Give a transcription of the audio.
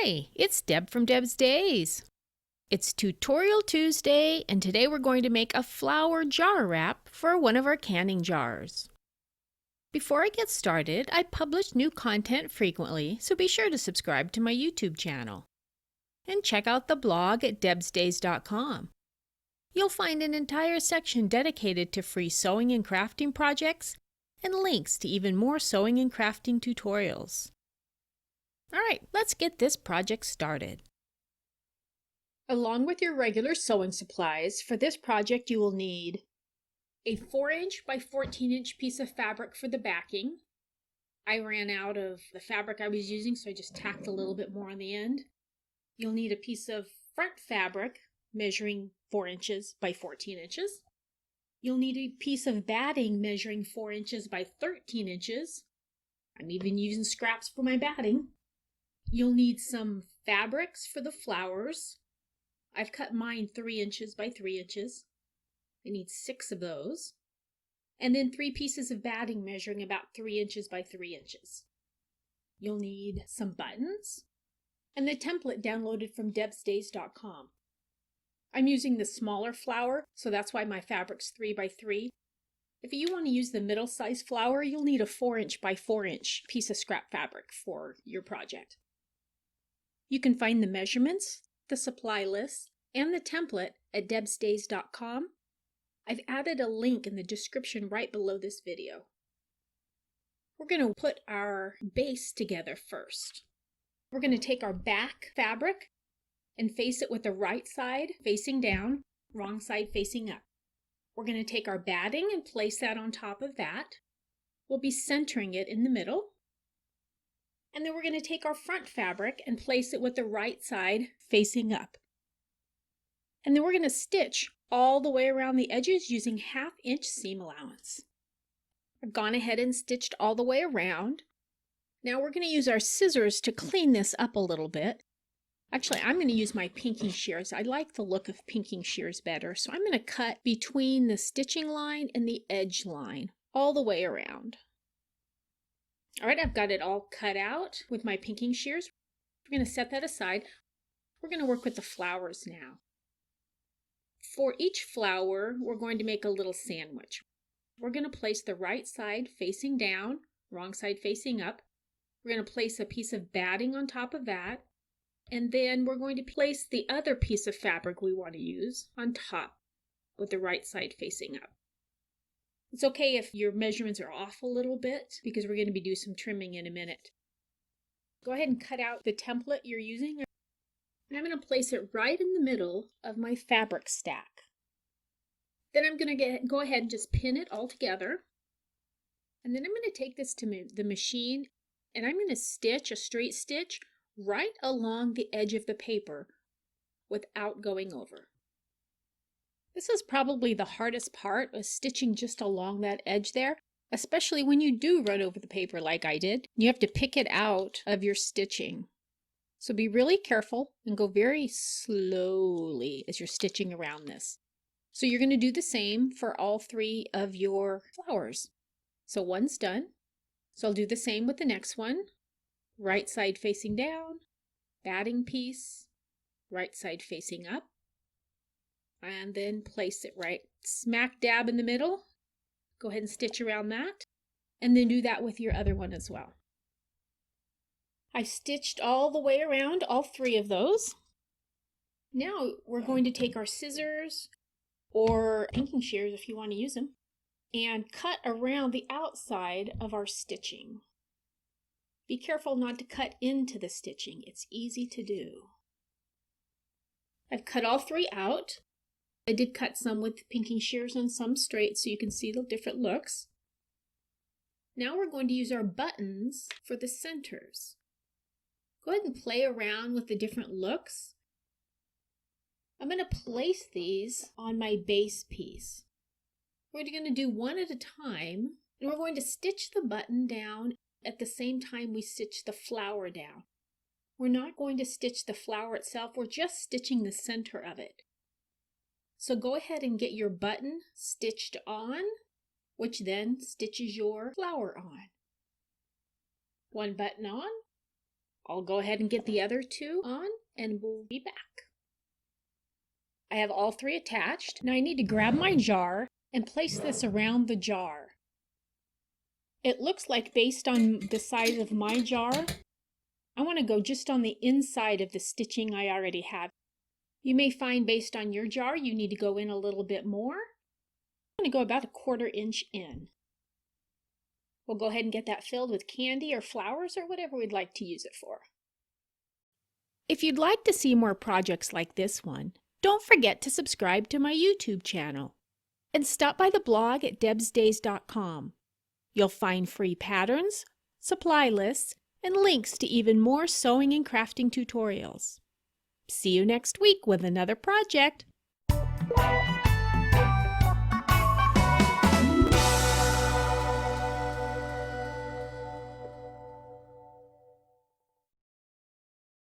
Hi, it's Deb from Deb's Days. It's Tutorial Tuesday, and today we're going to make a flower jar wrap for one of our canning jars. Before I get started, I publish new content frequently, so be sure to subscribe to my YouTube channel. And check out the blog at debsdays.com. You'll find an entire section dedicated to free sewing and crafting projects, and links to even more sewing and crafting tutorials. Alright, let's get this project started. Along with your regular sewing supplies, for this project you will need a 4-inch by 14-inch piece of fabric for the backing. I ran out of the fabric I was using, so I just tacked a little bit more on the end. You'll need a piece of front fabric measuring 4 inches by 14 inches. You'll need a piece of batting measuring 4 inches by 13 inches. I'm even using scraps for my batting. You'll need some fabrics for the flowers. I've cut mine 3 inches by 3 inches. I need 6 of those. And then 3 pieces of batting measuring about 3 inches by 3 inches. You'll need some buttons and the template downloaded from debsdays.com. I'm using the smaller flower, so that's why my fabric's 3 by 3. If you want to use the middle size flower, you'll need a 4-inch by 4-inch piece of scrap fabric for your project. You can find the measurements, the supply list, and the template at debsdays.com. I've added a link in the description right below this video. We're going to put our base together first. We're going to take our back fabric and face it with the right side facing down, wrong side facing up. We're going to take our batting and place that on top of that. We'll be centering it in the middle. And then we're going to take our front fabric and place it with the right side facing up. And then we're going to stitch all the way around the edges using 1/2 inch seam allowance. I've gone ahead and stitched all the way around. Now we're going to use our scissors to clean this up a little bit. Actually, I'm going to use my pinking shears. I like the look of pinking shears better, so I'm going to cut between the stitching line and the edge line all the way around. Alright, I've got it all cut out with my pinking shears. We're going to set that aside. We're going to work with the flowers now. For each flower, we're going to make a little sandwich. We're going to place the right side facing down, wrong side facing up. We're going to place a piece of batting on top of that. And then we're going to place the other piece of fabric we want to use on top with the right side facing up. It's okay if your measurements are off a little bit because we're going to be doing some trimming in a minute. Go ahead and cut out the template you're using. And I'm going to place it right in the middle of my fabric stack. Then I'm going to go ahead and just pin it all together. And then I'm going to take this to the machine and I'm going to stitch a straight stitch right along the edge of the paper without going over. This is probably the hardest part, of stitching just along that edge there, especially when you do run over the paper like I did. You have to pick it out of your stitching. So be really careful and go very slowly as you're stitching around this. So you're going to do the same for all 3 of your flowers. So one's done. So I'll do the same with the next one. Right side facing down, batting piece, right side facing up, and then place it right smack dab in the middle. Go ahead and stitch around that, and then do that with your other one as well. I stitched all the way around all 3 of those. Now we're going to take our scissors or pinking shears if you want to use them and cut around the outside of our stitching. Be careful not to cut into the stitching. It's easy to do. I've cut all 3 out. I did cut some with pinking shears and some straight so you can see the different looks. Now we're going to use our buttons for the centers. Go ahead and play around with the different looks. I'm going to place these on my base piece. We're going to do one at a time, and we're going to stitch the button down at the same time we stitch the flower down. We're not going to stitch the flower itself, we're just stitching the center of it. So go ahead and get your button stitched on, which then stitches your flower on. One button on, I'll go ahead and get the other two on and we'll be back. I have all three attached. Now I need to grab my jar and place this around the jar. It looks like based on the size of my jar, I want to go just on the inside of the stitching I already have. You may find based on your jar you need to go in a little bit more. I'm going to go about 1/4 inch in. We'll go ahead and get that filled with candy or flowers or whatever we'd like to use it for. If you'd like to see more projects like this one, don't forget to subscribe to my YouTube channel and stop by the blog at debsdays.com. You'll find free patterns, supply lists, and links to even more sewing and crafting tutorials. See you next week with another project.